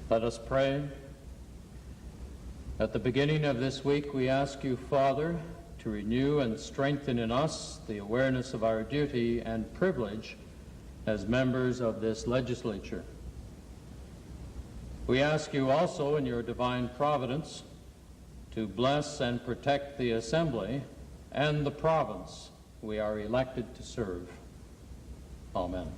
Let us pray. At the beginning of this week, we ask you, Father, to renew and strengthen in us the awareness of our duty and privilege as members of this legislature. We ask you also, in your divine providence, to bless and protect the Assembly and the province we are elected to serve. Amen.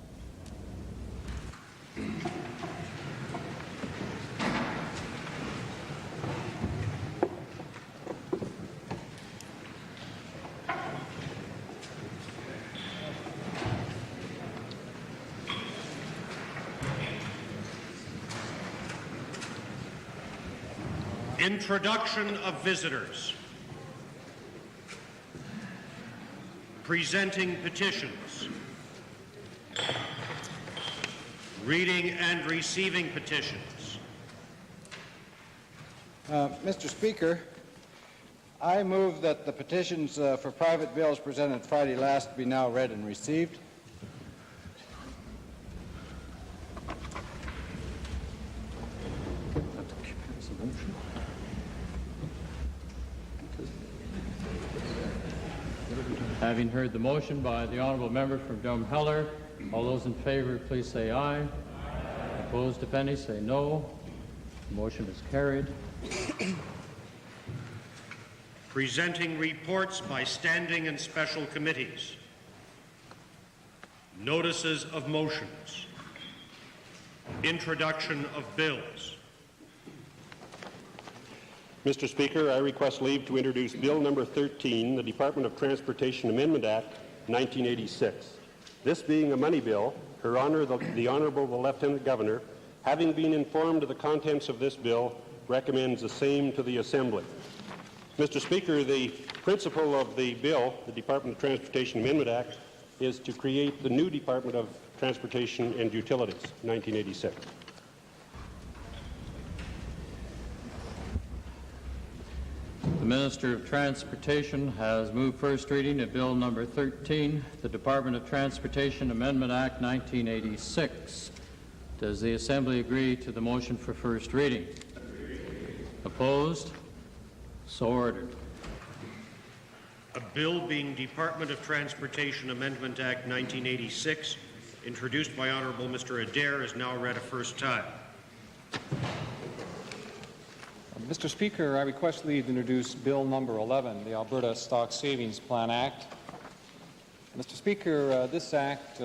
Introduction of visitors. Presenting petitions. Reading and receiving petitions. Mr. Speaker, I move that the petitions for private bills presented Friday last be now read and received. Having heard the motion by the honourable member from Drumheller, all those in favour please say aye. Aye. Opposed, if any, say no. The motion is carried. Presenting reports by standing and special committees. Notices of motions. Introduction of bills. Mr. Speaker, I request leave to introduce Bill number 13, the Department of Transportation Amendment Act, 1986. This being a money bill, Her Honor, the Honourable the Lieutenant Governor, having been informed of the contents of this bill, recommends the same to the Assembly. Mr. Speaker, the principle of the bill, the Department of Transportation Amendment Act, is to create the new Department of Transportation and Utilities, 1986. The Minister of Transportation has moved first reading of Bill number 13, the Department of Transportation Amendment Act 1986. Does the Assembly agree to the motion for first reading? Opposed? So ordered. A bill being Department of Transportation Amendment Act 1986, introduced by Honourable Mr. Adair, is now read a first time. Mr. Speaker, I request leave to introduce Bill number 11, the Alberta Stock Savings Plan Act. Mr. Speaker, this act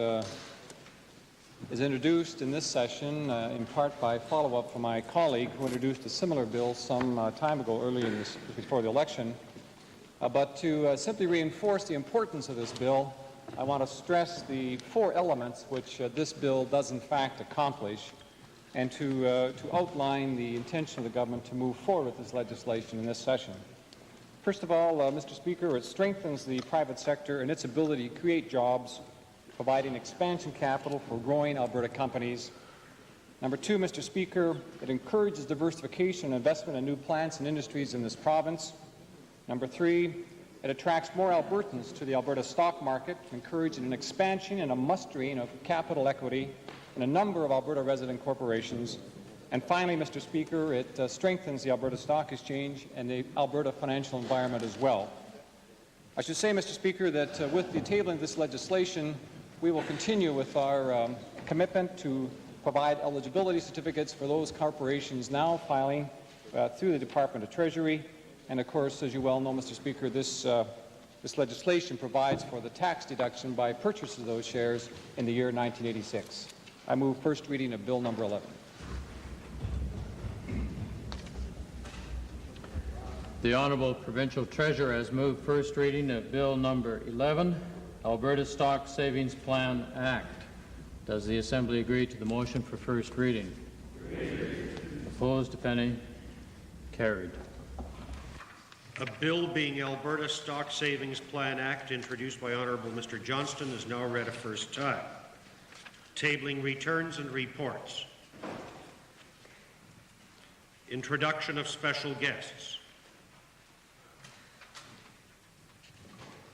is introduced in this session in part by follow-up from my colleague who introduced a similar bill some time ago, early in this, before the election. But to simply reinforce the importance of this bill, I want to stress the four elements which this bill does in fact accomplish, and to outline the intention of the government to move forward with this legislation in this session. First of all, Mr. Speaker, it strengthens the private sector and its ability to create jobs, providing expansion capital for growing Alberta companies. Number two, Mr. Speaker, it encourages diversification and investment in new plants and industries in this province. Number three, it attracts more Albertans to the Alberta stock market, encouraging an expansion and a mustering of capital equity in a number of Alberta resident corporations. And finally, Mr. Speaker, it strengthens the Alberta Stock Exchange and the Alberta financial environment as well. I should say, Mr. Speaker, that with the tabling of this legislation, we will continue with our commitment to provide eligibility certificates for those corporations now filing through the Department of Treasury. And of course, as you well know, Mr. Speaker, this legislation provides for the tax deduction by purchase of those shares in the year 1986. I move first reading of Bill number 11. The Honourable Provincial Treasurer has moved first reading of Bill number 11, Alberta Stock Savings Plan Act. Does the Assembly agree to the motion for first reading? Opposed, if any? Carried. A bill being Alberta Stock Savings Plan Act, introduced by Honourable Mr. Johnston, is now read a first time. Tabling returns and reports. Introduction of special guests.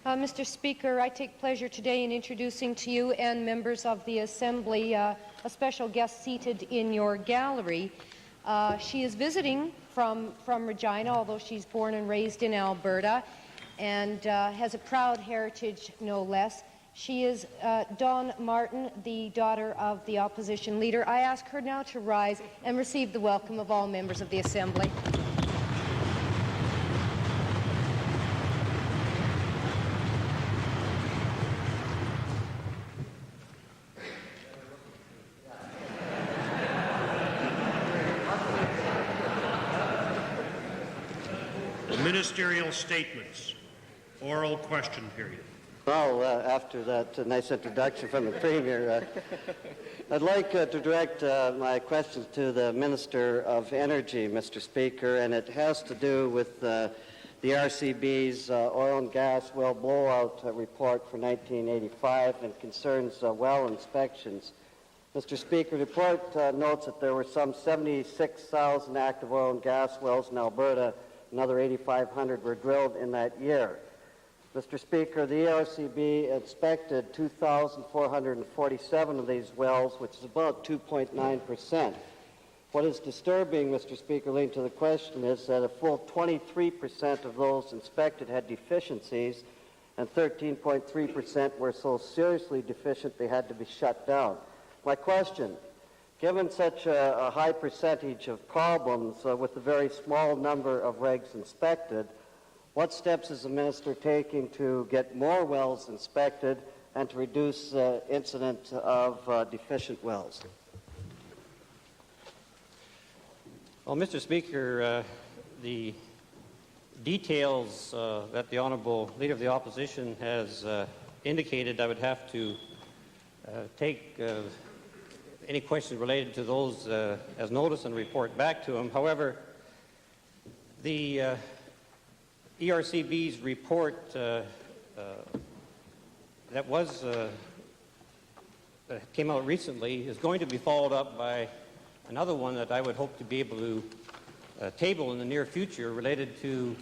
Mr. Speaker, I take pleasure today in introducing to you and members of the Assembly a special guest seated in your gallery. She is visiting from Regina, although she's born and raised in Alberta, and has a proud heritage, no less. She is Dawn Martin, the daughter of the opposition leader. I ask her now to rise and receive the welcome of all members of the Assembly. Ministerial statements. Oral question period. Well, after that nice introduction from the Premier, I'd like to direct my questions to the Minister of Energy, Mr. Speaker, and it has to do with the RCB's oil and gas well blowout report for 1985 and concerns well inspections. Mr. Speaker, the report notes that there were some 76,000 active oil and gas wells in Alberta. Another 8,500 were drilled in that year. Mr. Speaker, the ERCB inspected 2,447 of these wells, which is about 2.9%. What is disturbing, Mr. Speaker, leading to the question, is that a full 23% of those inspected had deficiencies, and 13.3% were so seriously deficient they had to be shut down. My question: given such a high percentage of problems with a very small number of regs inspected, what steps is the minister taking to get more wells inspected and to reduce incident of deficient wells? Well, Mr. Speaker, the details that the Honourable Leader of the Opposition has indicated, I would have to take any questions related to those as notice and report back to him. However, the ERCB's report that came out recently is going to be followed up by another one that I would hope to be able to table in the near future, related to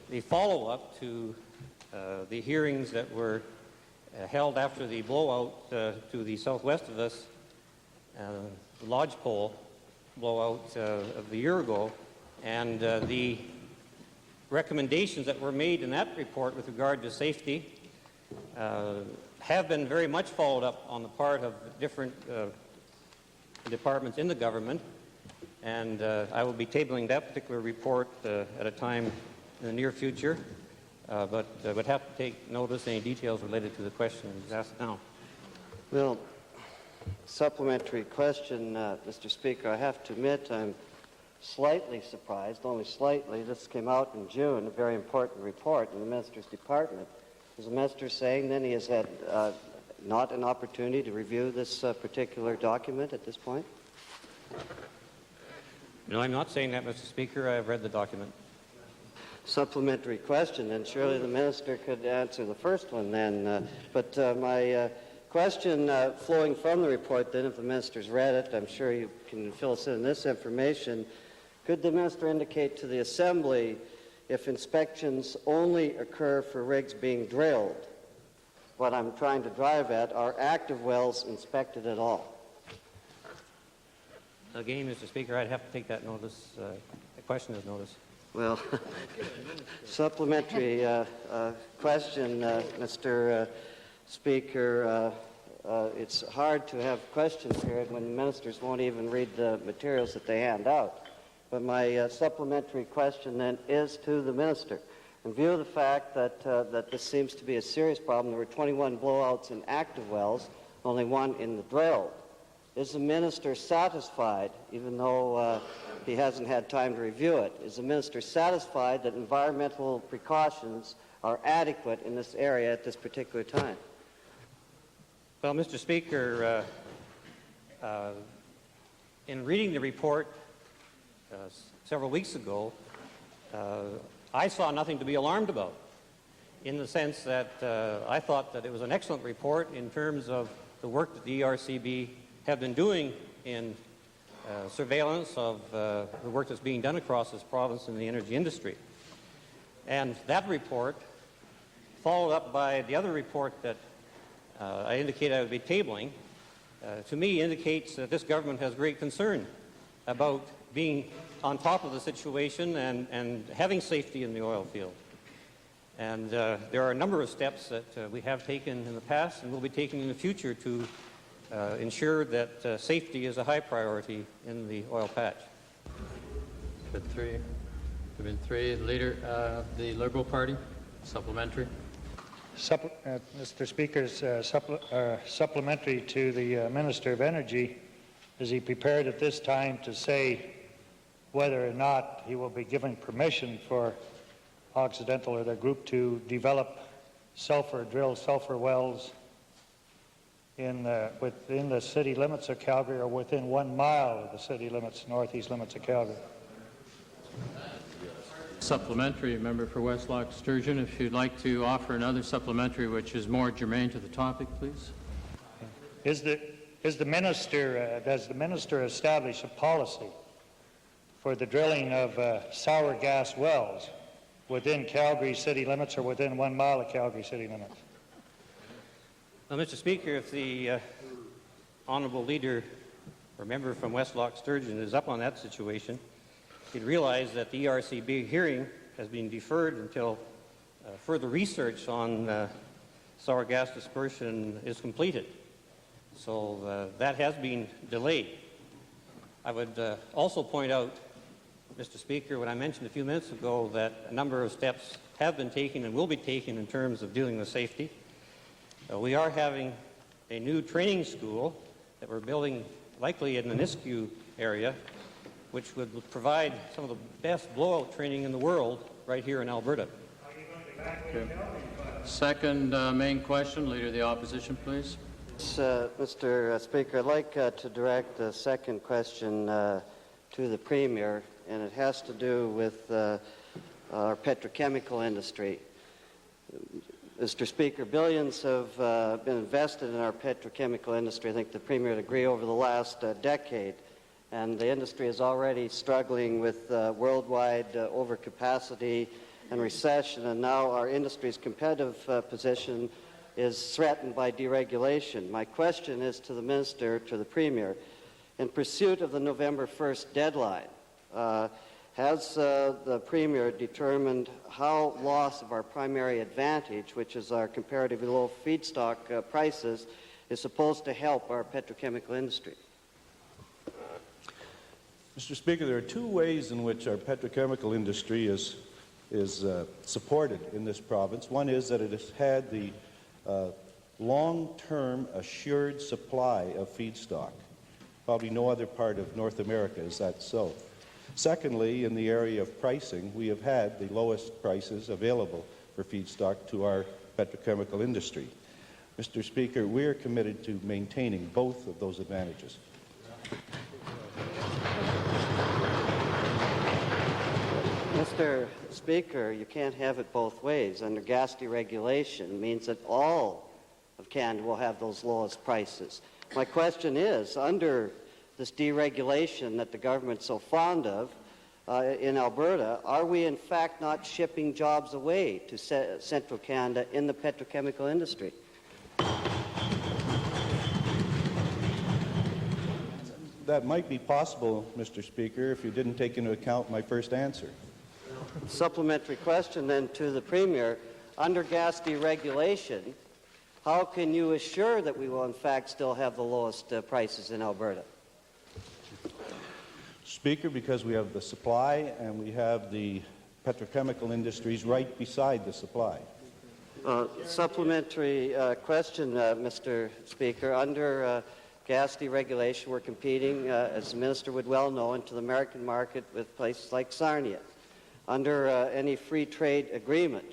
the follow-up to the hearings that were held after the blowout to the southwest of us, the lodgepole blowout of the year ago, and the recommendations that were made in that report with regard to safety have been very much followed up on the part of different departments in the government, and I will be tabling that particular report at a time in the near future, but would have to take notice of any details related to the question asked now. Well, supplementary question, Mr. Speaker. I have to admit I'm slightly surprised, only slightly. This came out in June, a very important report in the Minister's Department. Is the Minister saying then he has had not an opportunity to review this particular document at this point? No, I'm not saying that, Mr. Speaker. I have read the document. Supplementary question, and surely the Minister could answer the first one then. But my question flowing from the report then, if the Minister's read it, I'm sure you can fill us in this information. Could the Minister indicate to the Assembly if inspections only occur for rigs being drilled? What I'm trying to drive at, are active wells inspected at all? Again, Mr. Speaker, I'd have to take that notice, the question as notice. Well, supplementary question, Mr. Speaker. It's hard to have question period when the ministers won't even read the materials that they hand out. But my supplementary question then is to the minister. In view of the fact that this seems to be a serious problem, there were 21 blowouts in active wells, only one in the drilled. Is the minister satisfied, even though he hasn't had time to review it, is the minister satisfied that environmental precautions are adequate in this area at this particular time? Well, Mr. Speaker, in reading the report several weeks ago, I saw nothing to be alarmed about, in the sense that I thought that it was an excellent report in terms of the work that the ERCB have been doing in surveillance of the work that's being done across this province in the energy industry. And that report, followed up by the other report that I indicated I would be tabling, to me indicates that this government has great concern about being on top of the situation and having safety in the oil field. And there are a number of steps that we have taken in the past and will be taking in the future to ensure that safety is a high priority in the oil patch. There have been three. Leader of the Liberal Party, supplementary. Mr. Speaker, supplementary to the Minister of Energy, is he prepared at this time to say whether or not he will be giving permission for Occidental or their group to develop drill sulfur wells within the city limits of Calgary or within 1 mile of the city limits, northeast limits of Calgary? Supplementary, member for West Loch Sturgeon. If you'd like to offer another supplementary which is more germane to the topic, please. Does the minister establish a policy for the drilling of sour gas wells within Calgary city limits or within 1 mile of Calgary city limits? Well, Mr. Speaker, if the honourable leader or member from West Loch Sturgeon is up on that situation, you'd realize that the ERCB hearing has been deferred until further research on sour gas dispersion is completed. So that has been delayed. I would also point out, Mr. Speaker, what I mentioned a few minutes ago, that a number of steps have been taken and will be taken in terms of dealing with safety. We are having a new training school that we're building likely in the Nisku area, which would provide some of the best blowout training in the world right here in Alberta. Okay. Second main question, Leader of the Opposition, please. Mr. Speaker, I'd like to direct the second question to the Premier, and it has to do with our petrochemical industry. Mr. Speaker, billions have been invested in our petrochemical industry. I think the Premier would agree over the last decade. And the industry is already struggling with worldwide overcapacity and recession, and now our industry's competitive position is threatened by deregulation. My question is to the Minister, to the Premier. In pursuit of the November 1st deadline, has the Premier determined how loss of our primary advantage, which is our comparatively low feedstock prices, is supposed to help our petrochemical industry? Mr. Speaker, there are two ways in which our petrochemical industry is supported in this province. One is that it has had the long-term assured supply of feedstock. Probably no other part of North America is that so. Secondly, in the area of pricing, we have had the lowest prices available for feedstock to our petrochemical industry. Mr. Speaker, we are committed to maintaining both of those advantages. Mr. Speaker, you can't have it both ways. Under gas deregulation means that all of Canada will have those lowest prices. My question is, under this deregulation that the government's so fond of in Alberta, are we in fact not shipping jobs away to central Canada in the petrochemical industry? That might be possible, Mr. Speaker, if you didn't take into account my first answer. Supplementary question then to the Premier. Under gas deregulation, how can you assure that we will in fact still have the lowest prices in Alberta? Speaker, because we have the supply and we have the petrochemical industries right beside the supply. Supplementary question, Mr. Speaker. Under gas deregulation, we're competing, as the Minister would well know, into the American market with places like Sarnia. Under any free trade agreement,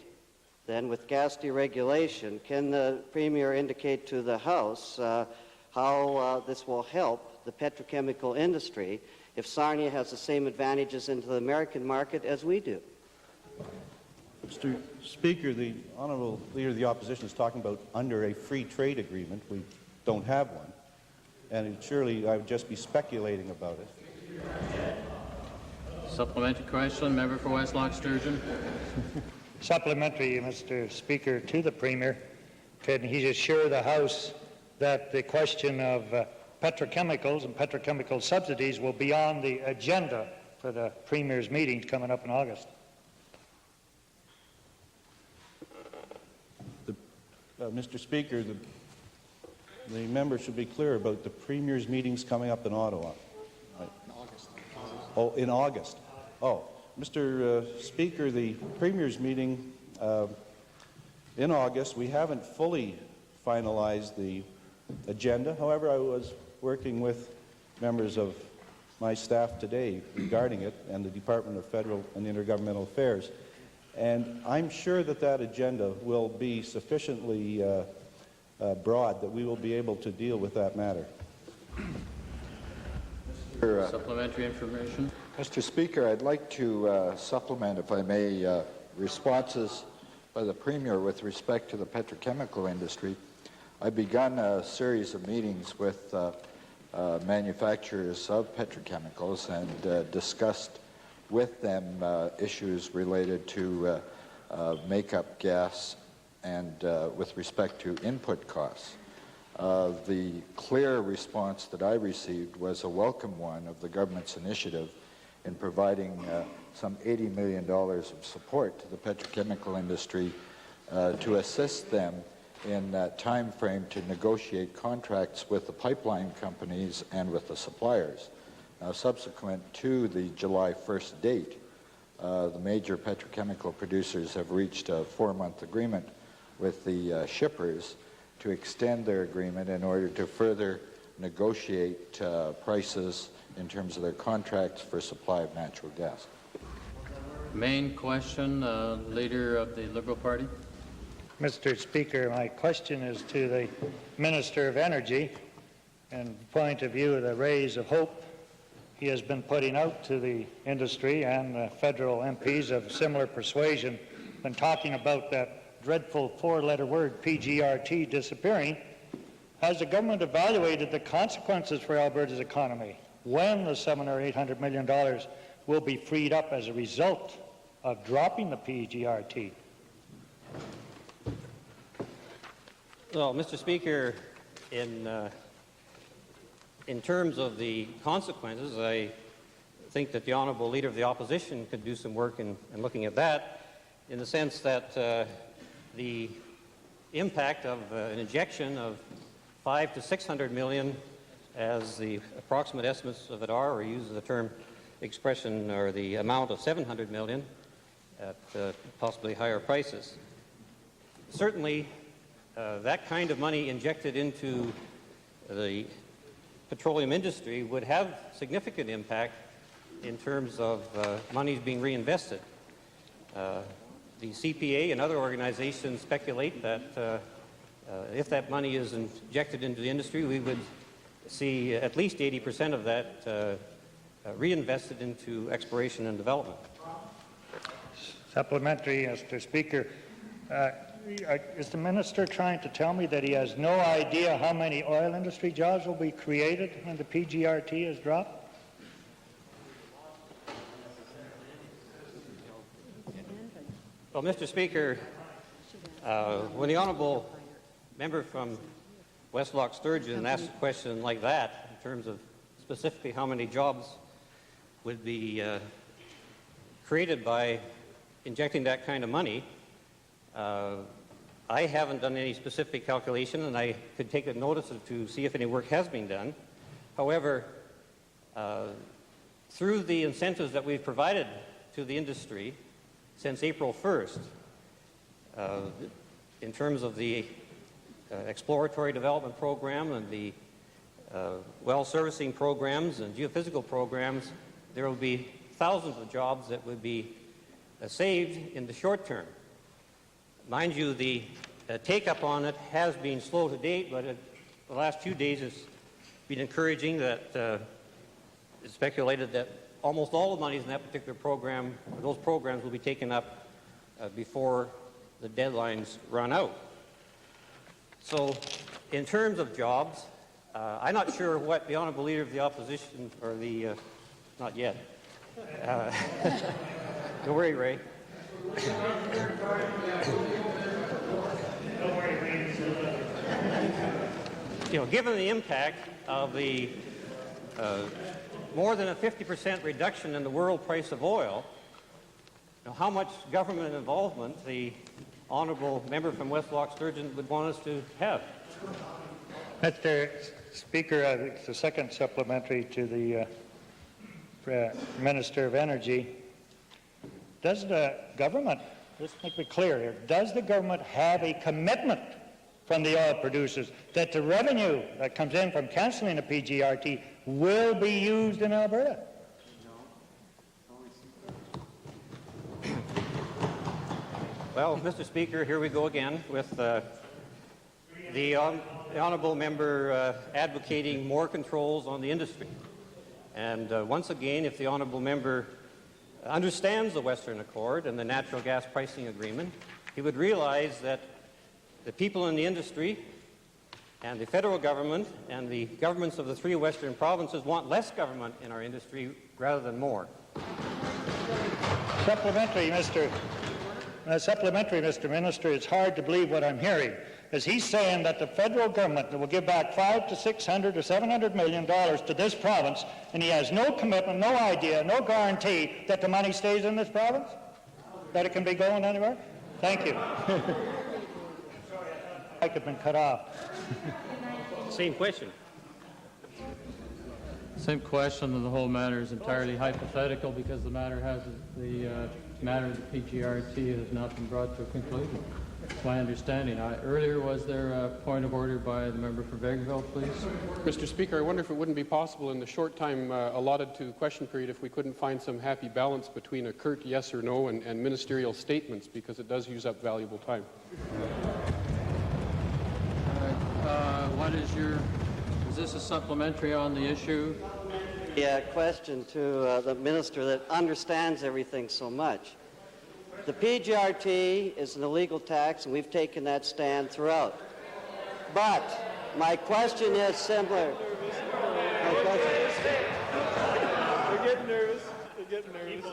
then with gas deregulation, can the Premier indicate to the House how this will help the petrochemical industry if Sarnia has the same advantages into the American market as we do? Mr. Speaker, the Honourable Leader of the Opposition is talking about under a free trade agreement. We don't have one. And surely I would just be speculating about it. Supplementary question, member for West Loch Sturgeon. Supplementary, Mr. Speaker, to the Premier. Can he assure the House that the question of petrochemicals and petrochemical subsidies will be on the agenda for the Premier's meetings coming up in August. Mr. Speaker, the member should be clear about the Premier's meetings coming up in Ottawa. Right. In August. Oh, in August. Oh, Mr. Speaker, the Premier's meeting in August, we haven't fully finalized the agenda. However, I was working with members of my staff today regarding it and the Department of Federal and Intergovernmental Affairs. And I'm sure that that agenda will be sufficiently broad that we will be able to deal with that matter. Supplementary information. Mr. Speaker, I'd like to supplement, if I may, responses by the Premier with respect to the petrochemical industry. I've begun a series of meetings with manufacturers of petrochemicals and discussed with them issues related to makeup gas and with respect to input costs. The clear response that I received was a welcome one of the government's initiative in providing some $80 million of support to the petrochemical industry to assist them in that time frame to negotiate contracts with the pipeline companies and with the suppliers. Now, subsequent to the July 1st date, the major petrochemical producers have reached a 4-month agreement with the shippers to extend their agreement in order to further negotiate prices in terms of their contracts for supply of natural gas. Main question, Leader of the Liberal Party. Mr. Speaker, my question is to the Minister of Energy and the point of view of the rays of hope he has been putting out to the industry and the federal MPs of similar persuasion when talking about that dreadful 4-letter word PGRT disappearing. Has the government evaluated the consequences for Alberta's economy when the $700 or $800 million will be freed up as a result of dropping the PGRT? Well, Mr. Speaker, in terms of the consequences, I think that the Honourable Leader of the Opposition could do some work in looking at that, in the sense that the impact of an injection of $500 to $600 million, as the approximate estimates of it are, or use the term expression or the amount of $700 million at possibly higher prices. Certainly, that kind of money injected into the petroleum industry would have significant impact in terms of monies being reinvested. The CPA and other organizations speculate that if that money is injected into the industry, we would see at least 80% of that reinvested into exploration and development. Supplementary, Mr. Speaker. Is the minister trying to tell me that he has no idea how many oil industry jobs will be created when the PGRT is dropped? Well, Mr. Speaker, when the honourable member from West Loch Sturgeon asks a question like that, in terms of specifically how many jobs would be created by injecting that kind of money, I haven't done any specific calculation, and I could take a notice to see if any work has been done. However, through the incentives that we've provided to the industry since April 1st, in terms of the exploratory development program and the well servicing programs and geophysical programs, there will be thousands of jobs that would be saved in the short term. Mind you, the take-up on it has been slow to date, but the last few days has been encouraging. That it's speculated that almost all the monies in that particular program, those programs, will be taken up before the deadlines run out. So, in terms of jobs, I'm not sure what the Honourable Leader of the Opposition, or the, not yet. Don't worry, Ray. given the impact of the more than a 50% reduction in the world price of oil, how much government involvement the honourable member from West Loch Sturgeon would want us to have. Mr. Speaker, it's the second supplementary to the Minister of Energy. Does the government, let's make it clear here, does the government have a commitment from the oil producers that the revenue that comes in from cancelling the PGRT will be used in Alberta? Well, Mr. Speaker, here we go again with the honourable member advocating more controls on the industry. And once again, if the honourable member understands the Western Accord and the natural gas pricing agreement, he would realize that the people in the industry and the federal government and the governments of the three Western provinces want less government in our industry rather than more. Supplementary, Mr. Minister, it's hard to believe what I'm hearing. As he's saying that the federal government will give back $500 to $600 or $700 million to this province, and he has no commitment, no idea, no guarantee that the money stays in this province? That it can be going anywhere? Thank you. I could have been cut off. Same question. Same question, and the whole matter is entirely hypothetical because the matter of the PGRT has not been brought to a conclusion. That's my understanding. Earlier, was there a point of order by the member for Vegreville, please? Mr. Speaker, I wonder if it wouldn't be possible in the short time allotted to the question period if we couldn't find some happy balance between a curt yes or no and ministerial statements, because it does use up valuable time. Is this a supplementary on the issue? Yeah, question to the minister that understands everything so much. The PGRT is an illegal tax, and we've taken that stand throughout. But my question is similar. You're getting nervous. You're getting nervous.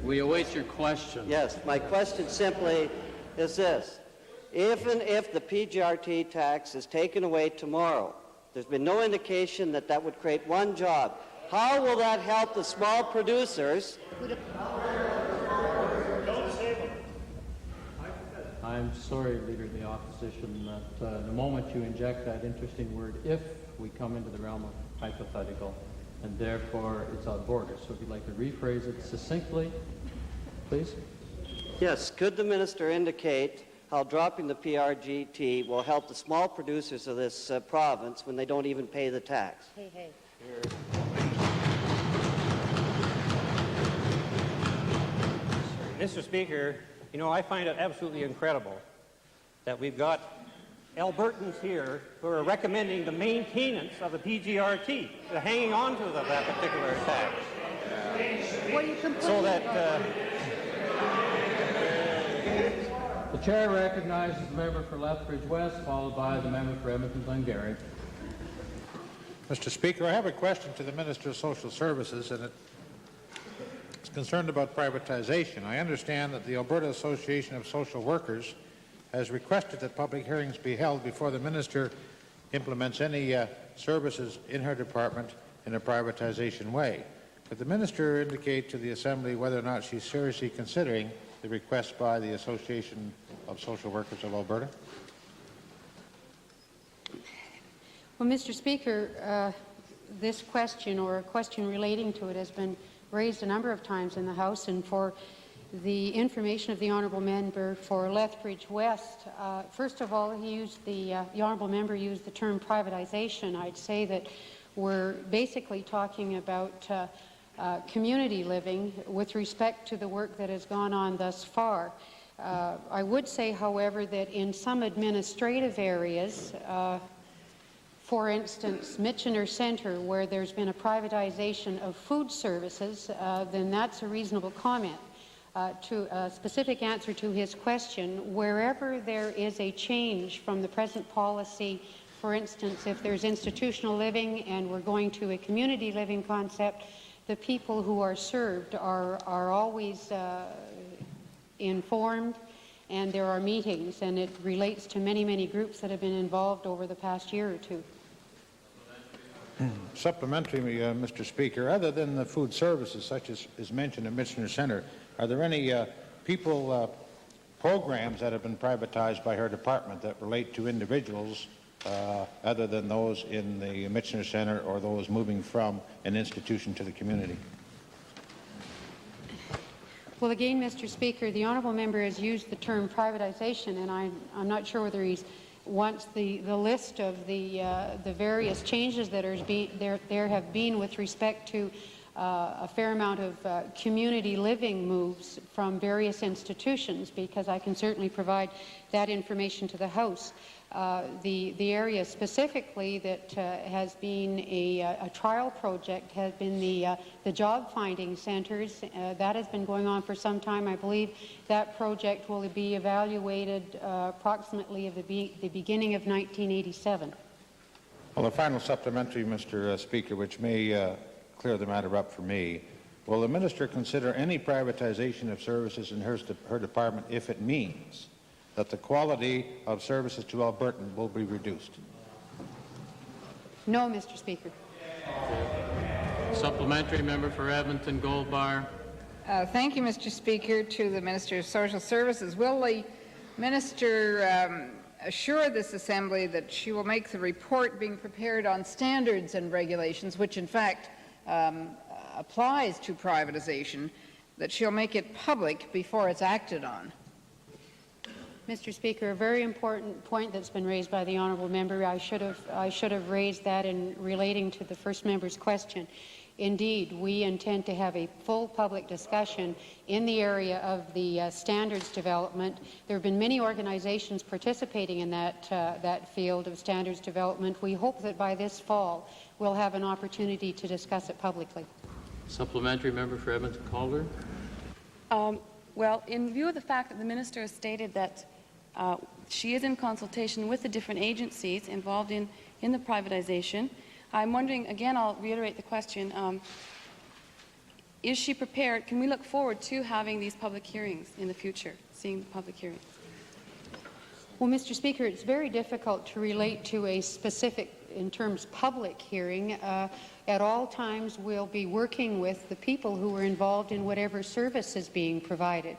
We await your question. Yes, my question simply is this. If the PGRT tax is taken away tomorrow, there's been no indication that that would create one job. How will that help the small producers? I'm sorry, Leader of the Opposition, that the moment you inject that interesting word, if, we come into the realm of hypothetical, and therefore it's out of order. So if you'd like to rephrase it succinctly, please. Yes, could the minister indicate how dropping the PRGT will help the small producers of this province when they don't even pay the tax? Hey, hey. Mr. Speaker, I find it absolutely incredible that we've got Albertans here who are recommending the maintenance of the PGRT, hanging on to that particular tax. What are you complaining So that The chair recognizes the member for Lethbridge West, followed by the member for Edmonton Glengarry. Mr. Speaker, I have a question to the Minister of Social Services, and it's concerned about privatization. I understand that the Alberta Association of Social Workers has requested that public hearings be held before the Minister implements any services in her department in a privatization way. Could the Minister indicate to the Assembly whether or not she's seriously considering the request by the Association of Social Workers of Alberta? Well, Mr. Speaker, this question or a question relating to it has been raised a number of times in the House, and for the information of the honourable member for Lethbridge West, first of all, the honourable member used the term privatization. I'd say that we're basically talking about community living with respect to the work that has gone on thus far. I would say, however, that in some administrative areas, for instance, Michener Centre, where there's been a privatization of food services, then that's a reasonable comment. To a specific answer to his question, wherever there is a change from the present policy, for instance, if there's institutional living and we're going to a community living concept, the people who are served are always informed and there are meetings, and it relates to many, many groups that have been involved over the past year or two. Supplementary, Mr. Speaker, other than the food services, such as is mentioned at Michener Centre, are there any programs that have been privatized by her department that relate to individuals other than those in the Michener Centre or those moving from an institution to the community? Well, again, Mr. Speaker, the honourable member has used the term privatization, and I'm not sure whether he wants the list of the various changes that there have been with respect to a fair amount of community living moves from various institutions, because I can certainly provide that information to the House. The area specifically that has been a trial project has been the job finding centres. That has been going on for some time. I believe that project will be evaluated approximately at the beginning of 1987. Well, the final supplementary, Mr. Speaker, which may clear the matter up for me. Will the minister consider any privatization of services in her department if it means that the quality of services to Albertans will be reduced? No, Mr. Speaker. Supplementary, member for Edmonton Goldbar. Thank you, Mr. Speaker. To the Minister of Social Services, will the minister assure this Assembly that she will make the report being prepared on standards and regulations, which in fact applies to privatization, that she'll make it public before it's acted on? Mr. Speaker, a very important point that's been raised by the honourable member. I should have raised that in relating to the first member's question. Indeed, we intend to have a full public discussion in the area of the standards development. There have been many organizations participating in that field of standards development. We hope that by this fall we'll have an opportunity to discuss it publicly. Supplementary, member for Edmonton Calder. Well, in view of the fact that the minister has stated that she is in consultation with the different agencies involved in the privatization, I'm wondering, again, I'll reiterate the question, is she prepared, can we look forward to having these public hearings in the future, seeing the public hearings? Well, Mr. Speaker, it's very difficult to relate to a specific, in terms public hearing. At all times, we'll be working with the people who are involved in whatever service is being provided.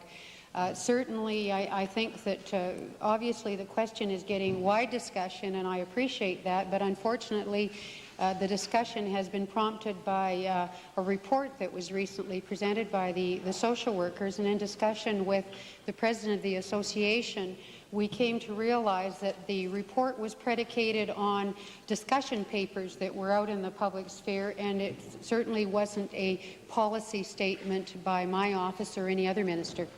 Certainly, I think that obviously the question is getting wide discussion, and I appreciate that, but unfortunately, the discussion has been prompted by a report that was recently presented by the social workers, and in discussion with the president of the association, we came to realize that the report was predicated on discussion papers that were out in the public sphere, and it certainly wasn't a policy statement by my office or any other minister.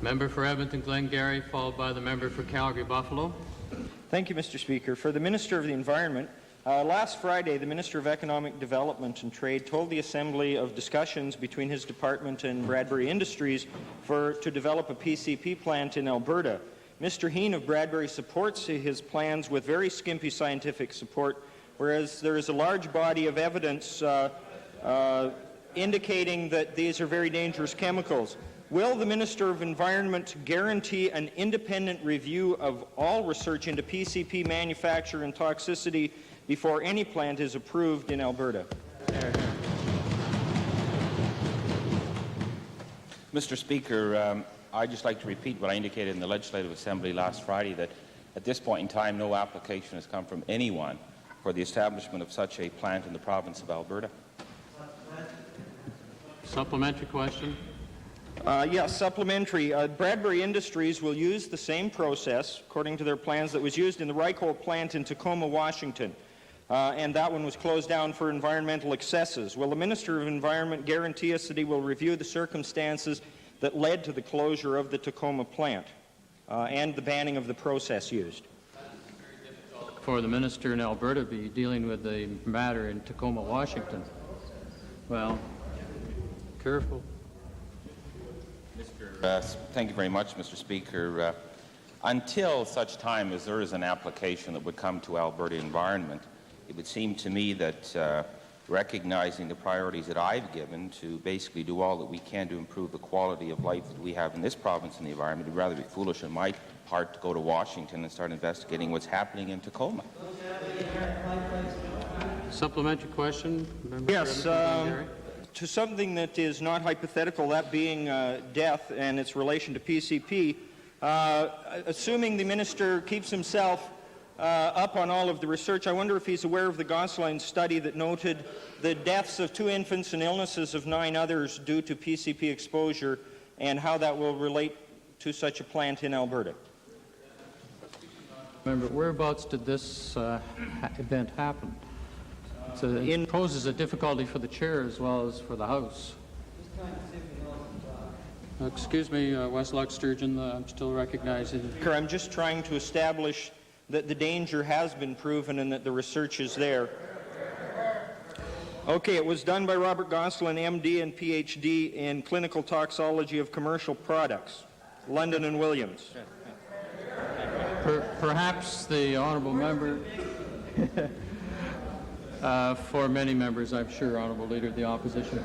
Member for Edmonton Glengarry, followed by the member for Calgary Buffalo. Thank you, Mr. Speaker. For the Minister of the Environment, last Friday, the Minister of Economic Development and Trade told the Assembly of discussions between his department and Bradbury Industries to develop a PCP plant in Alberta. Mr. Heen of Bradbury supports his plans with very skimpy scientific support, whereas there is a large body of evidence indicating that these are very dangerous chemicals. Will the Minister of Environment guarantee an independent review of all research into PCP manufacture and toxicity before any plant is approved in Alberta? Mr. Speaker, I'd just like to repeat what I indicated in the Legislative Assembly last Friday, that at this point in time no application has come from anyone for the establishment of such a plant in the province of Alberta. Supplementary question. Yes, supplementary. Bradbury Industries will use the same process, according to their plans, that was used in the Reichhold plant in Tacoma, Washington, and that one was closed down for environmental excesses. Will the Minister of Environment guarantee us that he will review the circumstances that led to the closure of the Tacoma plant and the banning of the process used? For the minister in Alberta to be dealing with the matter in Tacoma, Washington. Well, careful. Thank you very much, Mr. Speaker. Until such time as there is an application that would come to Alberta Environment, it would seem to me that recognizing the priorities that I've given to basically do all that we can to improve the quality of life that we have in this province and the environment. It would rather be foolish on my part to go to Washington and start investigating what's happening in Tacoma. Supplementary question? Yes, to something that is not hypothetical, that being death and its relation to PCP, assuming the minister keeps himself up on all of the research, I wonder if he's aware of the Gosselin study that noted the deaths of 2 infants and illnesses of 9 others due to PCP exposure, and how that will relate to such a plant in Alberta. Member, whereabouts did this event happen? So it poses a difficulty for the chair as well as for the House. Excuse me, Westlock Sturgeon, I'm still recognizing. I'm just trying to establish that the danger has been proven and that the research is there. Okay, it was done by Robert Gosselin, MD and PhD in clinical toxology of commercial products, London and Williams. Perhaps the honourable member, for many members, I'm sure, honourable leader of the opposition,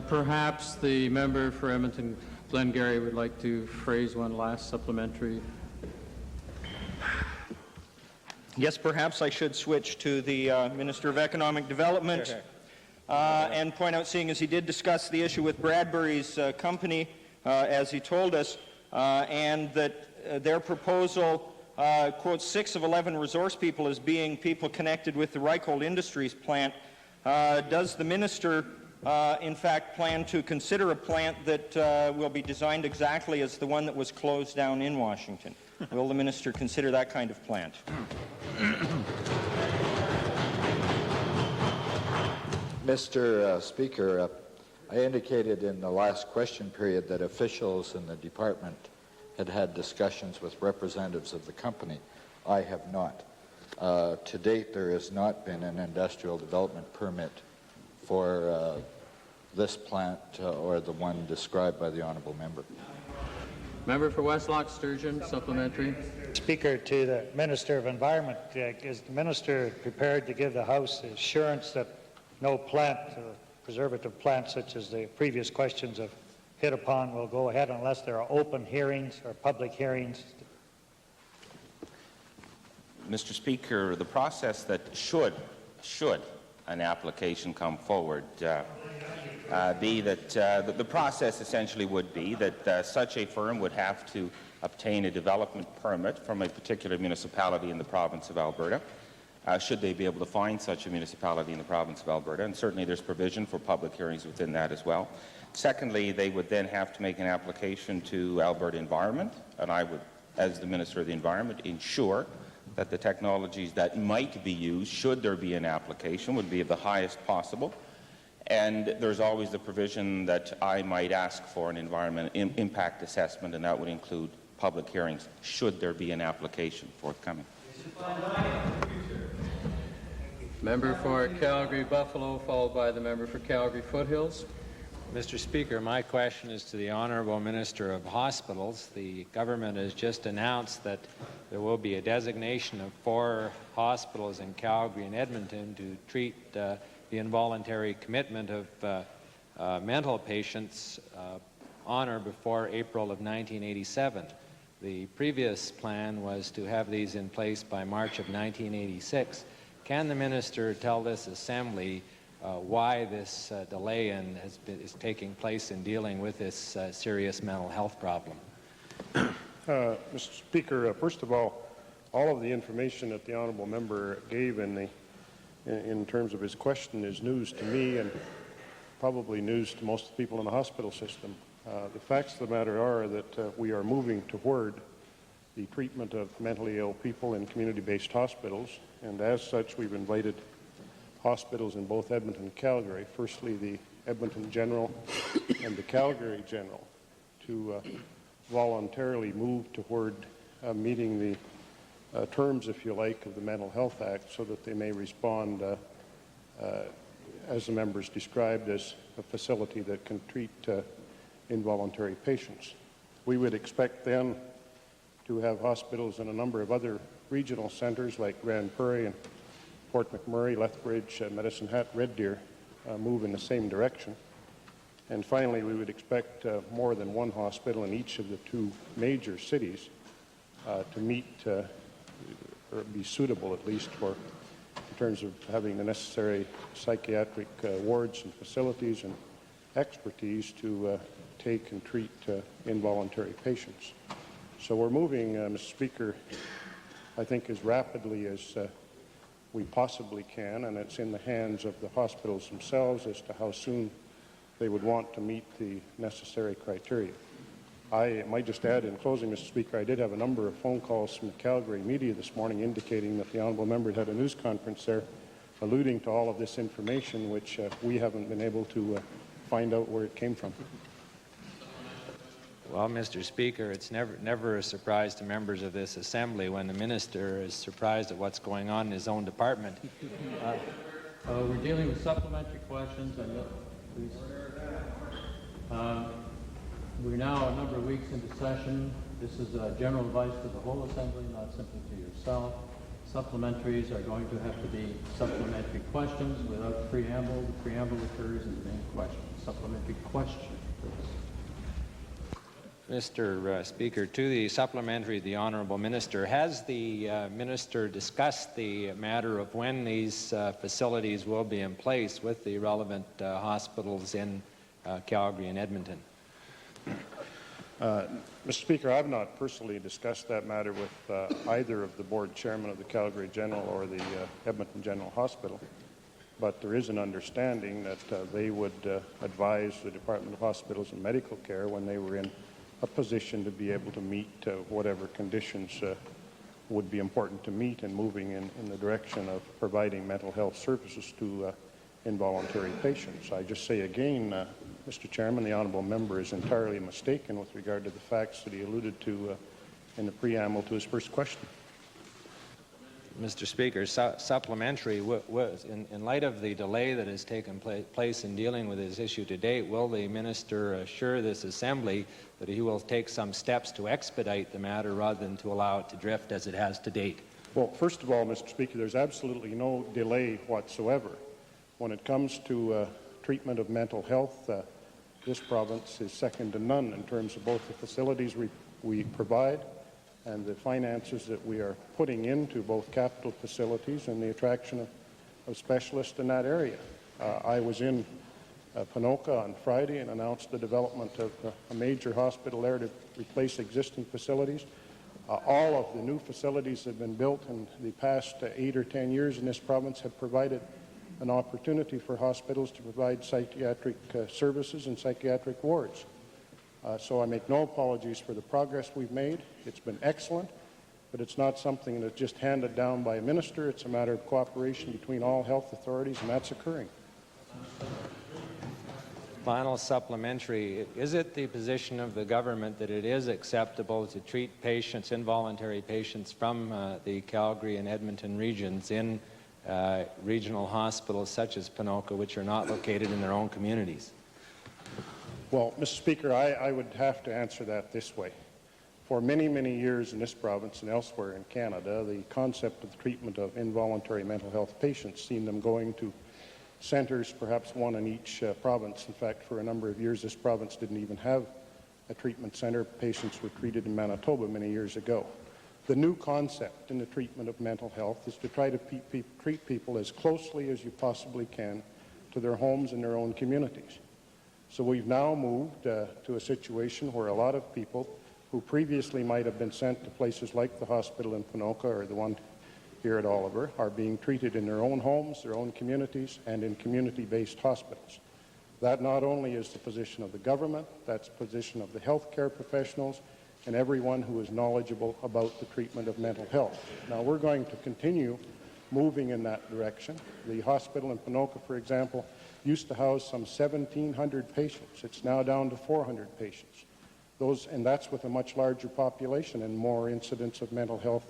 perhaps the member for Edmonton Glengarry would like to phrase one last supplementary. Yes, perhaps I should switch to the Minister of Economic Development and point out, seeing as he did discuss the issue with Bradbury's company, as he told us, and that their proposal quotes 6 of 11 resource people as being people connected with the Reichhold Industries plant. Does the minister, in fact, plan to consider a plant that will be designed exactly as the one that was closed down in Washington? Will the minister consider that kind of plant? Mr. Speaker, I indicated in the last question period that officials in the department had had discussions with representatives of the company. I have not. To date, there has not been an industrial development permit for this plant or the one described by the honourable member. Member for Westlock Sturgeon, supplementary. Speaker, to the Minister of Environment, is the Minister prepared to give the House assurance that no plant, preservative plant such as the previous questions have hit upon, will go ahead unless there are open hearings or public hearings? Mr. Speaker, the process that should an application come forward be that the process essentially would be that such a firm would have to obtain a development permit from a particular municipality in the province of Alberta, should they be able to find such a municipality in the province of Alberta, and certainly there's provision for public hearings within that as well. Secondly, they would then have to make an application to Alberta Environment, and I would, as the Minister of the Environment, ensure that the technologies that might be used, should there be an application, would be of the highest possible. And there's always the provision that I might ask for an environmental impact assessment, and that would include public hearings, should there be an application forthcoming. Member for Calgary-Buffalo, followed by the member for Calgary-Foothills. Mr. Speaker, my question is to the Honourable Minister of Hospitals. The government has just announced that there will be a designation of 4 hospitals in Calgary and Edmonton to treat the involuntary commitment of mental patients on or before April of 1987. The previous plan was to have these in place by March of 1986. Can the minister tell this Assembly why this delay is taking place in dealing with this serious mental health problem? Mr. Speaker, first of all of the information that the honourable member gave in terms of his question is news to me and probably news to most of the people in the hospital system. The facts of the matter are that we are moving toward the treatment of mentally ill people in community-based hospitals, and as such we've invited hospitals in both Edmonton and Calgary, firstly the Edmonton General and the Calgary General, to voluntarily move toward meeting the terms, if you like, of the Mental Health Act so that they may respond, as the members described, as a facility that can treat involuntary patients. We would expect then to have hospitals in a number of other regional centres like Grand Prairie and Fort McMurray, Lethbridge, Medicine Hat, Red Deer move in the same direction. And finally, we would expect more than one hospital in each of the two major cities to meet or be suitable, at least for in terms of having the necessary psychiatric wards and facilities and expertise to take and treat involuntary patients. So we're moving, Mr. Speaker, I think as rapidly as we possibly can, and it's in the hands of the hospitals themselves as to how soon they would want to meet the necessary criteria. I might just add in closing, Mr. Speaker, I did have a number of phone calls from the Calgary media this morning indicating that the honourable member had a news conference there alluding to all of this information, which we haven't been able to find out where it came from. Well, Mr. Speaker, it's never a surprise to members of this Assembly when the Minister is surprised at what's going on in his own department. We're dealing with supplementary questions, and please. We're now a number of weeks into session. This is general advice to the whole Assembly, not simply to yourself. Supplementaries are going to have to be supplementary questions without preamble. The preamble occurs in the main question. Supplementary question, please. Mr. Speaker, to the supplementary, the Honourable Minister, has the Minister discussed the matter of when these facilities will be in place with the relevant hospitals in Calgary and Edmonton? Mr. Speaker, I've not personally discussed that matter with either of the board chairmen of the Calgary General or the Edmonton General Hospital, but there is an understanding that they would advise the Department of Hospitals and Medical Care when they were in a position to be able to meet whatever conditions would be important to meet in moving in the direction of providing mental health services to involuntary patients. I just say again, Mr. Chairman, the honourable member is entirely mistaken with regard to the facts that he alluded to in the preamble to his first question. Mr. Speaker, supplementary, in light of the delay that has taken place in dealing with this issue to date, will the Minister assure this Assembly that he will take some steps to expedite the matter rather than to allow it to drift as it has to date? Well, first of all, Mr. Speaker, there's absolutely no delay whatsoever. When it comes to treatment of mental health, this province is second to none in terms of both the facilities we provide and the finances that we are putting into both capital facilities and the attraction of specialists in that area. I was in Ponoka on Friday and announced the development of a major hospital there to replace existing facilities. All of the new facilities that have been built in the past 8 or 10 years in this province have provided an opportunity for hospitals to provide psychiatric services and psychiatric wards. So I make no apologies for the progress we've made. It's been excellent, but it's not something that's just handed down by a minister. It's a matter of cooperation between all health authorities, and that's occurring. Final supplementary, is it the position of the government that it is acceptable to treat patients, involuntary patients from the Calgary and Edmonton regions in regional hospitals such as Ponoka, which are not located in their own communities? Well, Mr. Speaker, I would have to answer that this way. For many, many years in this province and elsewhere in Canada, the concept of the treatment of involuntary mental health patients seen them going to centres, perhaps one in each province. In fact, for a number of years, this province didn't even have a treatment centre. Patients were treated in Manitoba many years ago. The new concept in the treatment of mental health is to try to treat people as closely as you possibly can to their homes and their own communities. So we've now moved to a situation where a lot of people who previously might have been sent to places like the hospital in Ponoka or the one here at Oliver are being treated in their own homes, their own communities, and in community-based hospitals. That not only is the position of the government, that's the position of the healthcare professionals and everyone who is knowledgeable about the treatment of mental health. Now, we're going to continue moving in that direction. The hospital in Ponoka, for example, used to house some 1,700 patients. It's now down to 400 patients. And that's with a much larger population and more incidents of mental health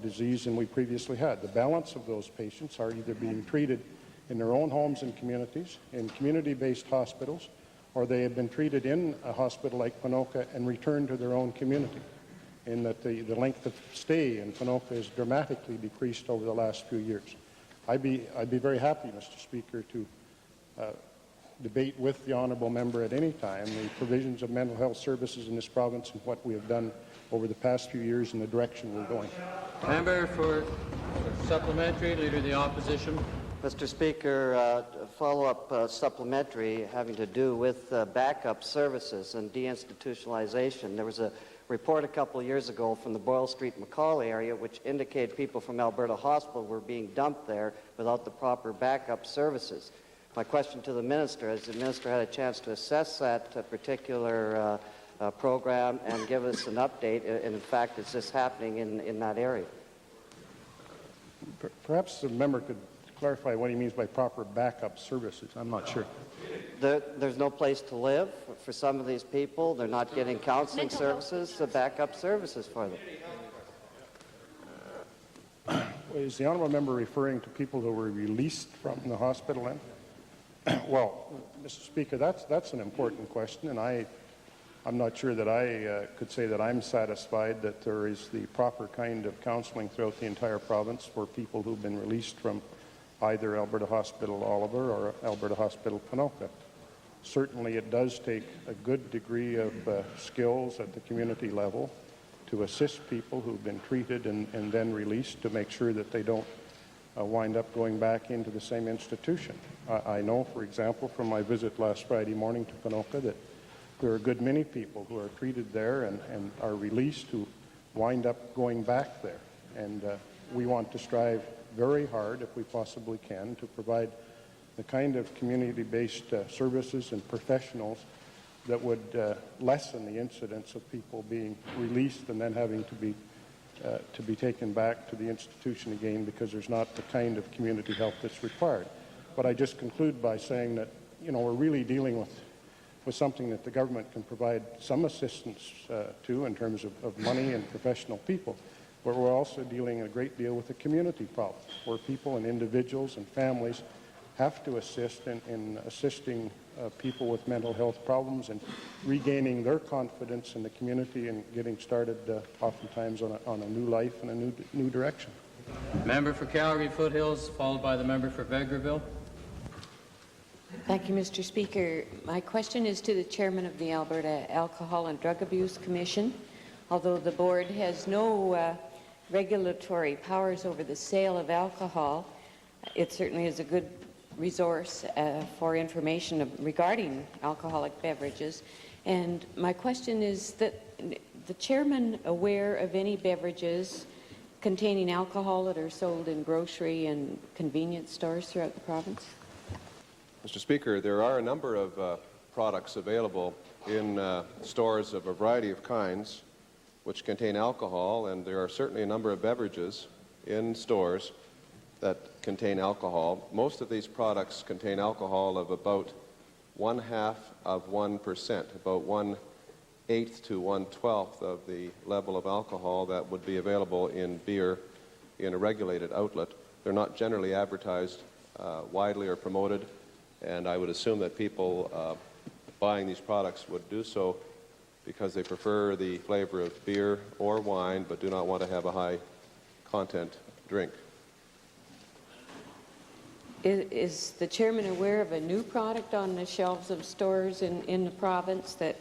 disease than we previously had. The balance of those patients are either being treated in their own homes and communities, in community-based hospitals, or they have been treated in a hospital like Ponoka and returned to their own community, in that the length of stay in Ponoka has dramatically decreased over the last few years. I'd be very happy, Mr. Speaker, to debate with the honourable member at any time the provisions of mental health services in this province and what we have done over the past few years and the direction we're going. Member for supplementary, Leader of the Opposition. Mr. Speaker, follow-up supplementary having to do with backup services and deinstitutionalization. There was a report a couple of years ago from the Boyle Street Macaulay area which indicated people from Alberta Hospital were being dumped there without the proper backup services. My question to the Minister, has the Minister had a chance to assess that particular program and give us an update? And in fact, is this happening in that area? Perhaps the member could clarify what he means by proper backup services. I'm not sure. There's no place to live for some of these people. They're not getting counseling services, the backup services for them. Is the honourable member referring to people who were released from the hospital then? Well, Mr. Speaker, that's an important question, and I'm not sure that I could say that I'm satisfied that there is the proper kind of counselling throughout the entire province for people who've been released from either Alberta Hospital Oliver or Alberta Hospital Ponoka. Certainly it does take a good degree of skills at the community level to assist people who've been treated and then released to make sure that they don't wind up going back into the same institution. I know, for example, from my visit last Friday morning to Ponoka that there are a good many people who are treated there and are released who wind up going back there. And we want to strive very hard, if we possibly can, to provide the kind of community-based services and professionals that would lessen the incidence of people being released and then having to be taken back to the institution again because there's not the kind of community help that's required. But I just conclude by saying that, you know, we're really dealing with something that the government can provide some assistance to in terms of money and professional people. But we're also dealing a great deal with the community problem, where people and individuals and families have to assist in assisting people with mental health problems and regaining their confidence in the community and getting started oftentimes on a new life and a new direction. Member for Calgary Foothills, followed by the member for Vegreville. Thank you, Mr. Speaker. My question is to the chairman of the Alberta Alcohol and Drug Abuse Commission. Although the board has no regulatory powers over the sale of alcohol, it certainly is a good resource for information regarding alcoholic beverages. And my question is that the chairman aware of any beverages containing alcohol that are sold in grocery and convenience stores throughout the province? Mr. Speaker, there are a number of products available in stores of a variety of kinds which contain alcohol, and there are certainly a number of beverages in stores that contain alcohol. Most of these products contain alcohol of about 0.5%, about 1/8 to 1/12 of the level of alcohol that would be available in beer in a regulated outlet. They're not generally advertised widely or promoted, and I would assume that people buying these products would do so because they prefer the flavor of beer or wine but do not want to have a high content drink. Is the chairman aware of a new product on the shelves of stores in the province that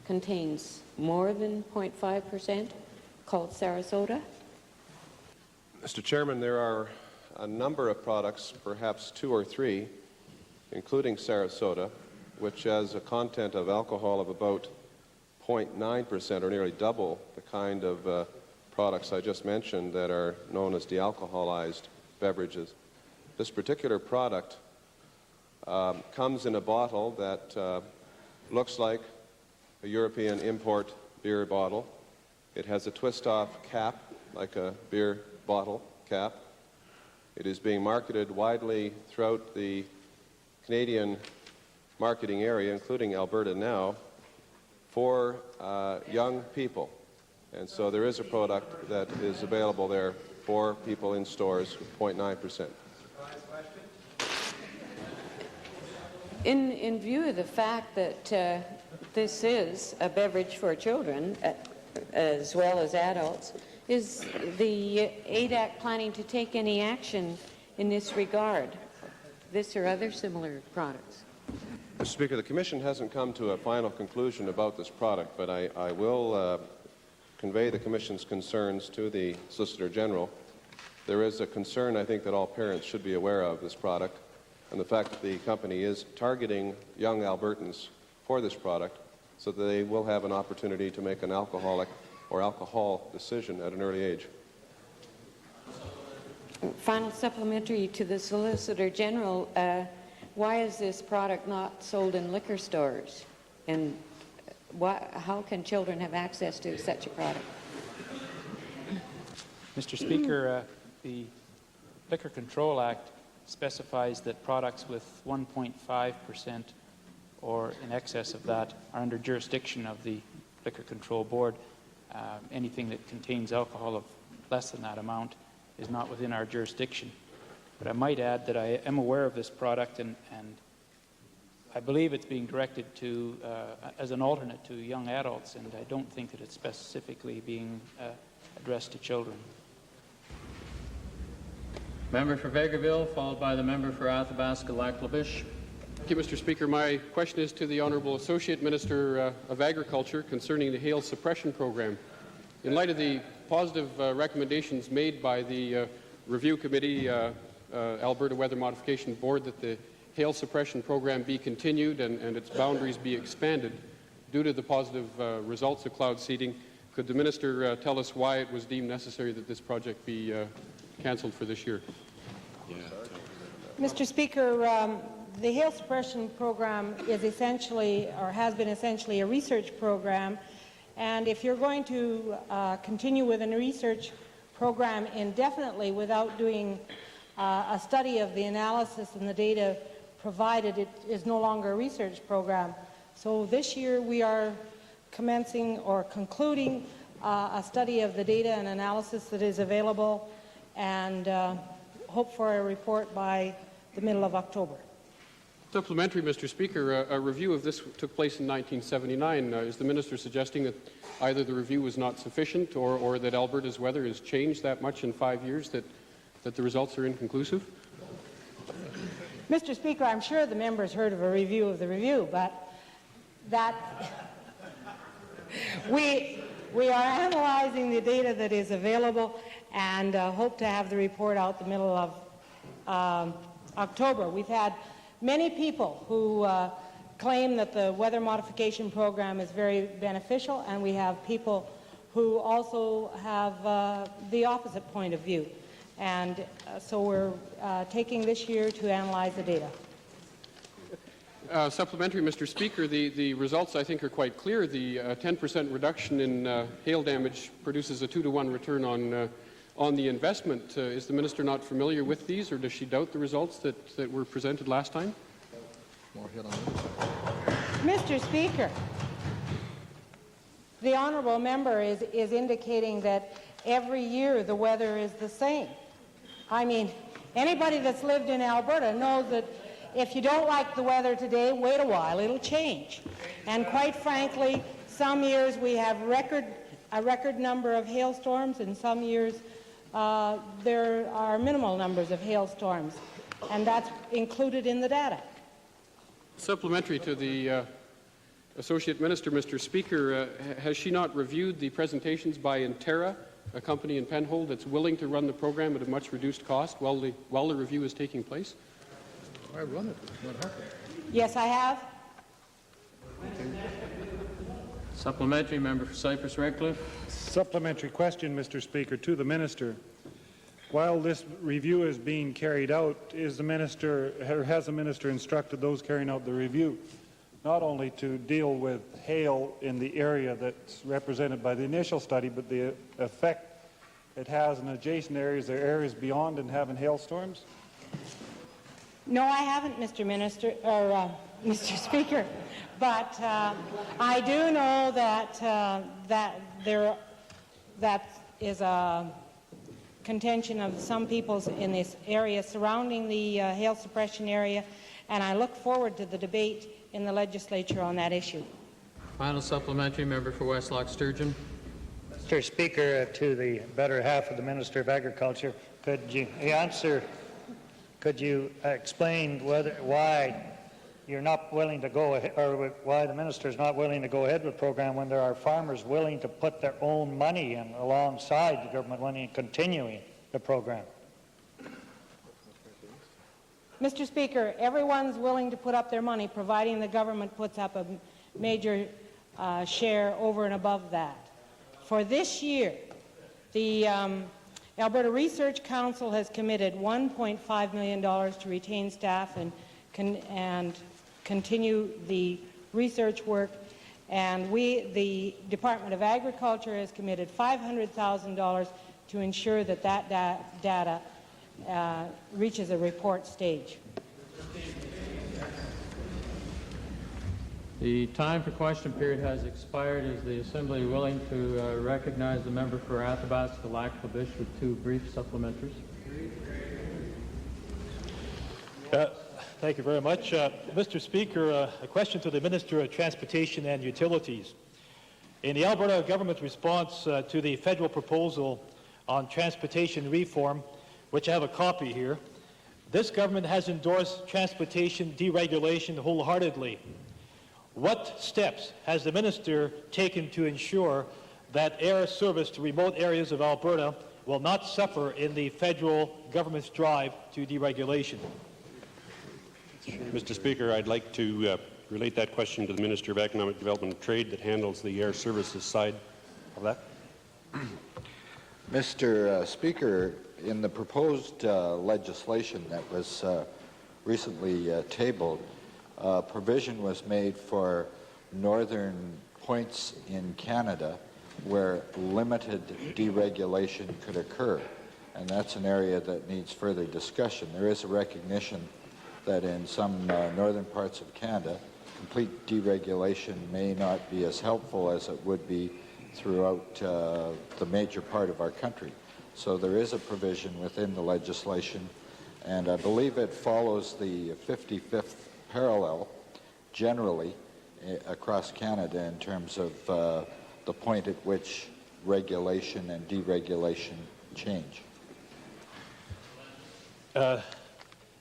contains more than 0.5% called Sarasota? Mr. Chairman, there are a number of products, perhaps 2 or 3, including Sarasota, which has a content of alcohol of about 0.9%, or nearly double the kind of products I just mentioned that are known as dealcoholized beverages. This particular product comes in a bottle that looks like a European import beer bottle. It has a twist-off cap, like a beer bottle cap. It is being marketed widely throughout the Canadian marketing area, including Alberta now, for young people. And so there is a product that is available there for people in stores, 0.9%. In view of the fact that this is a beverage for children as well as adults, is the ADAC planning to take any action in this regard, this or other similar products? Mr. Speaker, the Commission hasn't come to a final conclusion about this product, but I will convey the Commission's concerns to the Solicitor General. There is a concern, I think, that all parents should be aware of this product, and the fact that the company is targeting young Albertans for this product so that they will have an opportunity to make an alcoholic or alcohol decision at an early age. Final supplementary to the Solicitor General, why is this product not sold in liquor stores? And how can children have access to such a product? Mr. Speaker, the Liquor Control Act specifies that products with 1.5% or in excess of that are under jurisdiction of the Liquor Control Board. Anything that contains alcohol of less than that amount is not within our jurisdiction. But I might add that I am aware of this product, and I believe it's being directed to as an alternate to young adults, and I don't think that it's specifically being addressed to children. Member for Vegreville, followed by the member for Athabasca-Lac-La-Biche. Thank you, Mr. Speaker. My question is to the Honourable Associate Minister of Agriculture concerning the hail suppression program. In light of the positive recommendations made by the Review Committee, Alberta Weather Modification Board, that the hail suppression program be continued and its boundaries be expanded due to the positive results of cloud seeding, could the Minister tell us why it was deemed necessary that this project be cancelled for this year? Mr. Speaker, the hail suppression program is essentially, or has been essentially, a research program, and if you're going to continue with a research program indefinitely without doing a study of the analysis and the data provided, it is no longer a research program. So this year we are commencing or concluding a study of the data and analysis that is available, and hope for a report by the middle of October. Supplementary, Mr. Speaker, a review of this took place in 1979. Is the Minister suggesting that either the review was not sufficient or that Alberta's weather has changed that much in 5 years that the results are inconclusive? Mr. Speaker, I'm sure the members heard of a review of the review, but that we are analyzing the data that is available and hope to have the report out the middle of October. We've had many people who claim that the weather modification program is very beneficial, and we have people who also have the opposite point of view. And so we're taking this year to analyze the data. Supplementary, Mr. Speaker, the results I think are quite clear. The 10% reduction in hail damage produces a 2-to-1 return on the investment. Is the Minister not familiar with these, or does she doubt the results that were presented last time? Mr. Speaker, the honourable member is indicating that every year the weather is the same. I mean, anybody that's lived in Alberta knows that if you don't like the weather today, wait a while, it'll change. And quite frankly, some years we have a record number of hailstorms, and some years there are minimal numbers of hailstorms, and that's included in the data. Supplementary to the Associate Minister, Mr. Speaker, has she not reviewed the presentations by Interra, a company in Penhold that's willing to run the program at a much reduced cost while the review is taking place? I run it. It's not happening. Yes, I have. Supplementary, member for Cypress Redcliffe. Supplementary question, Mr. Speaker, to the Minister. While this review is being carried out, has the Minister instructed those carrying out the review not only to deal with hail in the area that's represented by the initial study, but the effect it has in adjacent areas or areas beyond and having hailstorms? No, I haven't, Mr. Minister, or Mr. Speaker, but I do know that that is a contention of some peoples in this area surrounding the hail suppression area, and I look forward to the debate in the legislature on that issue. Final supplementary, member for Westlock Sturgeon. Mr. Speaker, to the better half of the Minister of Agriculture, could you answer Could you explain why you're not willing to go ahead, or why the minister is not willing to go ahead with the program when there are farmers willing to put their own money in alongside the government money and continuing the program? Mr. Speaker, everyone's willing to put up their money, providing the government puts up a major share over and above that. For this year, the Alberta Research Council has committed $1.5 million to retain staff and continue the research work, and the Department of Agriculture has committed $500,000 to ensure that data reaches a report stage. The time for question period has expired. Is the Assembly willing to recognize the member for Athabasca-Lac-La-Biche with 2 brief supplementaries? Thank you very much. Mr. Speaker, a question to the Minister of Transportation and Utilities. In the Alberta government's response to the federal proposal on transportation reform, which I have a copy here, this government has endorsed transportation deregulation wholeheartedly. What steps has the minister taken to ensure that air service to remote areas of Alberta will not suffer in the federal government's drive to deregulation? Mr. Speaker, I'd like to relate that question to the Minister of Economic Development and Trade that handles the air services side of that. Mr. Speaker, in the proposed legislation that was recently tabled, provision was made for northern points in Canada where limited deregulation could occur, and that's an area that needs further discussion. There is a recognition that in some northern parts of Canada, complete deregulation may not be as helpful as it would be throughout the major part of our country. So there is a provision within the legislation, and I believe it follows the 55th parallel generally across Canada in terms of the point at which regulation and deregulation change.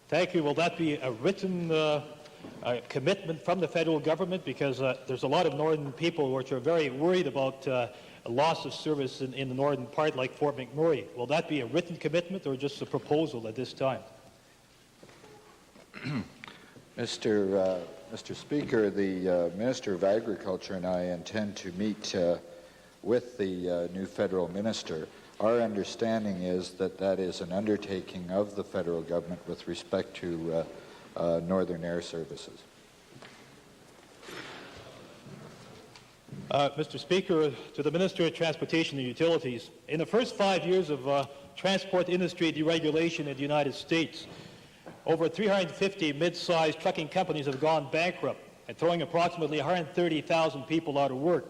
Thank you. Will that be a written commitment from the federal government? Because there's a lot of northern people which are very worried about a loss of service in the northern part, like Fort McMurray. Will that be a written commitment or just a proposal at this time? Mr. Speaker, the Minister of Agriculture and I intend to meet with the new federal minister. Our understanding is that that is an undertaking of the federal government with respect to northern air services. Mr. Speaker, to the Minister of Transportation and Utilities, in the first 5 years of transport industry deregulation in the United States, over 350 mid-sized trucking companies have gone bankrupt and throwing approximately 130,000 people out of work.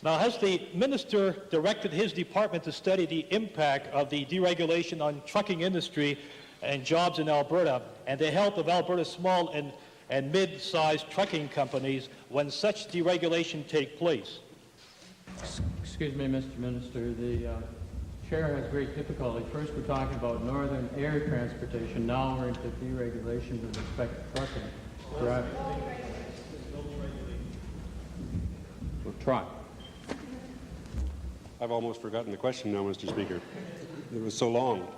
Now, has the minister directed his department to study the impact of the deregulation on trucking industry and jobs in Alberta and the health of Alberta's small and mid-sized trucking companies when such deregulation take place? Excuse me, Mr. Minister. The chair has great difficulty. First, we're talking about northern air transportation. Now we're into deregulation with respect to trucking. Correct? We'll try. I've almost forgotten the question now, Mr. Speaker. It was so long.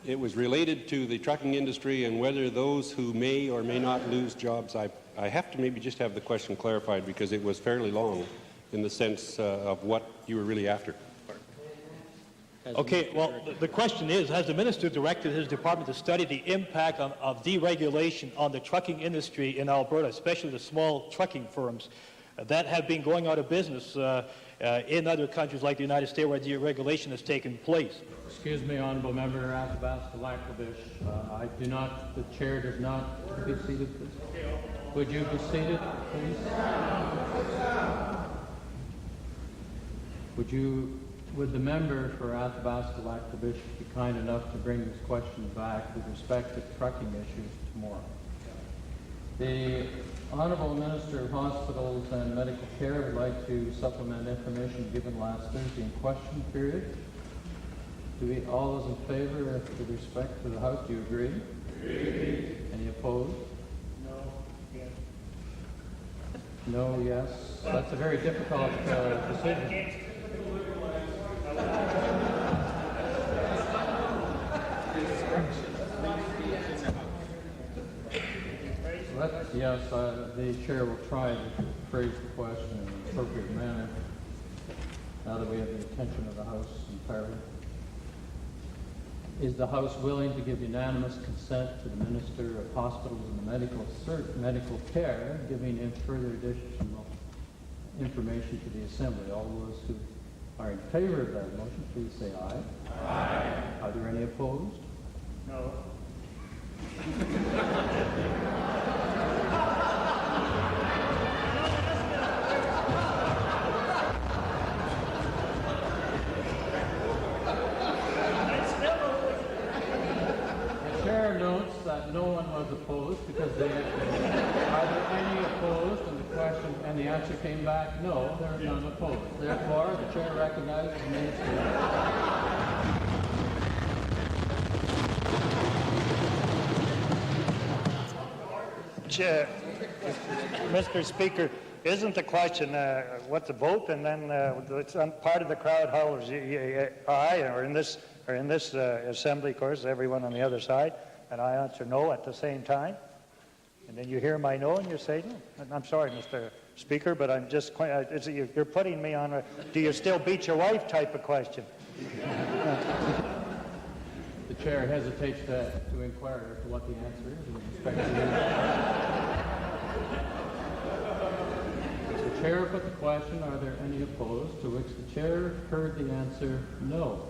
It was related to the trucking industry and whether those who may or may not lose jobs. I have to maybe just have the question clarified because it was fairly long in the sense of what you were really after. Okay, well, the question is, has the minister directed his department to study the impact of deregulation on the trucking industry in Alberta, especially the small trucking firms that have been going out of business in other countries like the United States where deregulation has taken place? Excuse me, Honourable Member Athabasca-Lac-La-Biche. I do not, the chair does not, be seated, please. Would you be seated, please? Would the member for Athabasca-Lac-La-Biche be kind enough to bring this question back with respect to trucking issues tomorrow? The Honourable Minister of Hospitals and Medical Care would like to supplement information given last Thursday in question period. All those in favor with respect to the House, do you agree? Agree. Any opposed? No. Yes. No, yes. That's a very difficult decision. Yes, the chair will try to phrase the question in an appropriate manner now that we have the attention of the House entirely. Is the House willing to give unanimous consent to the Minister of Hospitals and Medical Care giving in further additional information to the Assembly? All those who are in favor of that motion, please say aye. Aye. Are there any opposed? No. That no one was opposed because are there any opposed? And the question and the answer came back, no, there are none opposed. Therefore, the chair recognizes the Minister. Chair, Mr. Speaker, isn't the question what's the vote, and then part of the crowd hollers aye, or in this assembly, of course, everyone on the other side. And I answer no at the same time. And then you hear my no and you say no. I'm sorry, Mr. Speaker, but I'm just you're putting me on a do you still beat your wife type of question. The chair hesitates to inquire as to what the answer is with respect to the chair put the question, are there any opposed? To which the chair heard the answer, no.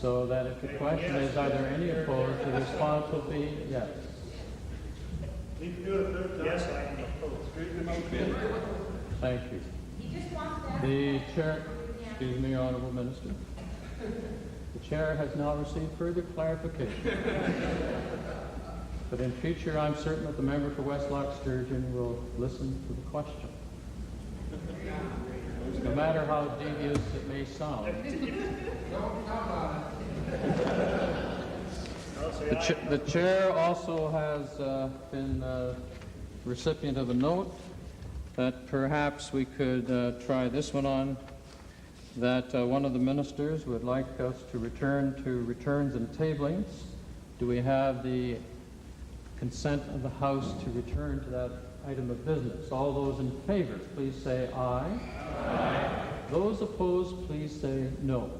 So that if the question is, are there any opposed, the response will be yes. Yes, I am opposed. Thank you. The chair, excuse me, Honourable Minister. The chair has now received further clarification. But in future, I'm certain that the member for Westlock Sturgeon will listen to the question. No matter how devious it may sound. The chair also has been recipient of a note that perhaps we could try this one on, that one of the ministers would like us to return to returns and tablings. Do we have the consent of the House to return to that item of business? All those in favor, please say aye. Aye. Those opposed, please say no.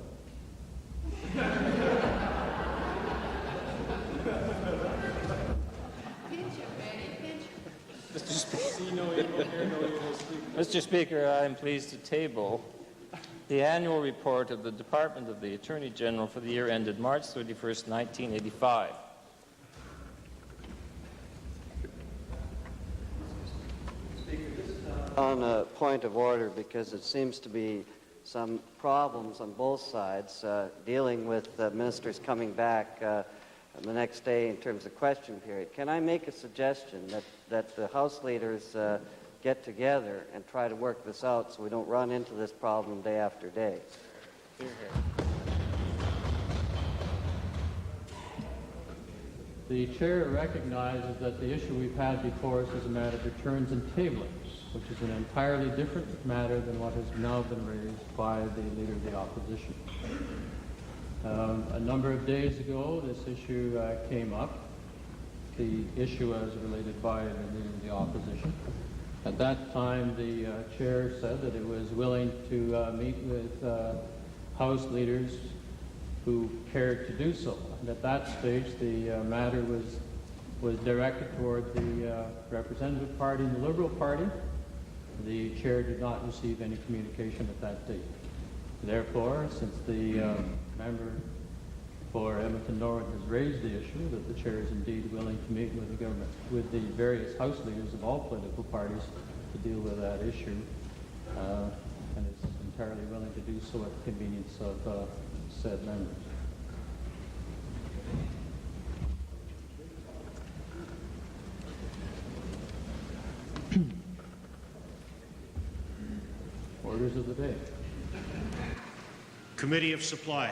Mr. Speaker, I am pleased to table the annual report of the Department of the Attorney General for the year ended March 31st, 1985. On a point of order, because it seems to be some problems on both sides dealing with ministers coming back the next day in terms of question period. Can I make a suggestion that the House leaders get together and try to work this out so we don't run into this problem day after day? Hear, hear. The chair recognizes that the issue we've had before us is a matter of returns and tablings, which is an entirely different matter than what has now been raised by the Leader of the Opposition. A number of days ago, this issue came up, the issue as related by the Leader of the Opposition. At that time, the chair said that it was willing to meet with House leaders who cared to do so. And at that stage, the matter was directed toward the representative party and the Liberal Party. The chair did not receive any communication at that date. Therefore, since the member for Edmonton North has raised the issue that the chair is indeed willing to meet with the government, with the various House leaders of all political parties to deal with that issue, and is entirely willing to do so at the convenience of said members. Orders of the day. Committee of Supply.